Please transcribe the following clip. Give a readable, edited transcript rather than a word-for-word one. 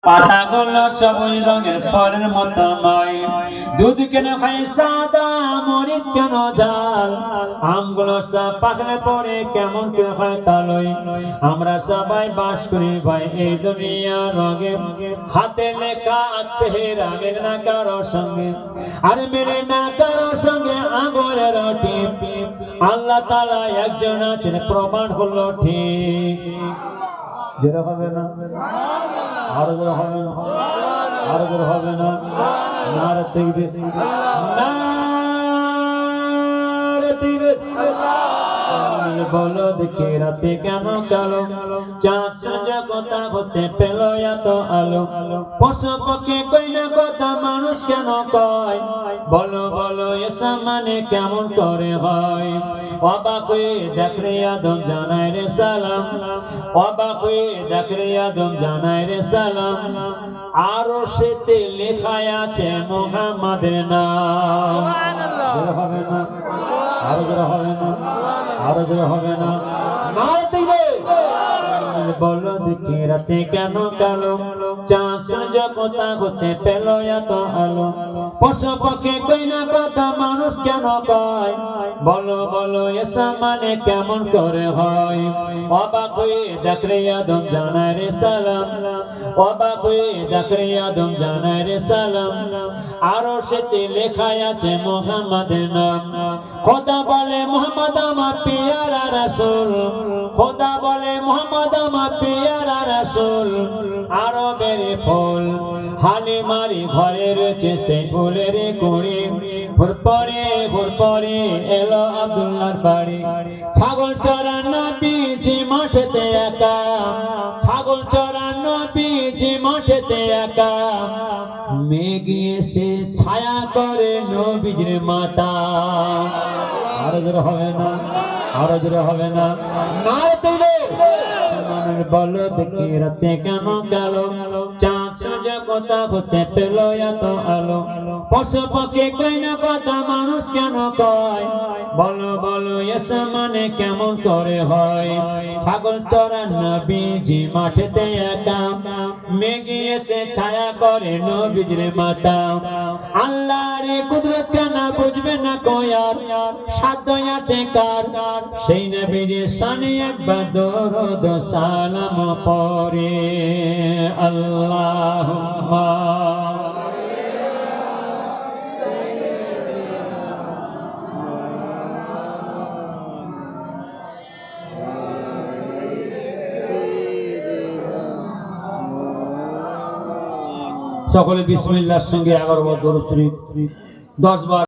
পাতাগুলো সবুজ রঙের ফলের মতো নয়, দুধ কেন খাই সাদা, মরিচ কেন ঝাল, আমগুলো সব পাকলে পরে কেমন করে হয় তালই। আমরা সবাই বাস করি ভাই এই দুনিয়ার রঙে, হাতে লেখা আছে হেরা মেলে না কারো সঙ্গে, আর মেলে না কারো সঙ্গে আঙুলের টিপ। আল্লাহ তাআলা একজন আছেন প্রমাণ হলো ঠিক। যেটা হবে না আরো জোরে হবে না, আরো জোরে হবে না, নারে তাকবীর, নারে তাকবীর। বলো দেখে রাতে কেন কালো, চাঁদ সূর্য কথা হতে পেল এত আলো, পশু পক্ষী কই না কথা মানুষ কেন কয়, বলো বলো এসব মানে কেমন করে হয়। অবাক হয়ে দেখ রে আদম জানায় রে সালাম, অবাক হয়ে দেখ রে আদম জানায় রে সালাম, আরো সেতে লেখা আছে মুহাম্মাদের নাম। হবে না, আরো জোরে হবে না, আরো জোরে হবে না, নারে তাকবীর। বলো দেখি রাতে কেন কালো, চাঁদ সূর্য কথা হতে পেল এত আলো, পশু পক্ষী কই না কথা মানুষ কেন কয়, বলো বলো এসব মানে কেমন করে হয়। অবাক হয়ে দেখ রে আদম জানায় রে সালাম, অবাক হয়ে দেখ রে আদম জানায় রে সালাম, আরো সেতে লেখা আছে মুহাম্মাদের নাম। খোদা বলে মুহাম্মদ আমার পিয়ারা রাসূল, খোদা বলে মুহাম্মদ আমার পিয়ারা রাসূল, আরবের ফুল হালিমারি ঘরে রয়েছে সেই ফুলের কুড়ি, ভোর পরে এলো আব্দুল্লাহর বাড়ি, ছাগল চরানো পিছি মাঠেতে একা, ছাগল চরানো পিছি মাঠেতে একা, মেঘ এসে ছায়া করে নবীজির মাতা। আরো জোরে হবে না, আরো জোরে হবে না, নারে তাকবীর। মানুষ বলো দেখি রাতে কেন কালো, চাঁদ সূর্য কথা হতে পেল এত আলো, পশু পক্ষী কই না কথা মানুষ কেন কয়, বলো বলো এসব মানে কেমন করে হয়। ছাগল চরান নবীজি মাঠেতে একা, মেঘ এসে ছায়া করে নবীজির মাতা। আল্লাহর কুদরত কেন বুঝবে না কয়ার, সাধ্য আছে কার, সেই নবীর শানে একবার দরুদ সালাম পড়ে। আল্লাহুম্মা সকলে বিসমিল্লাহর সঙ্গে 11 বার দরুদ শরীফ 10 বার।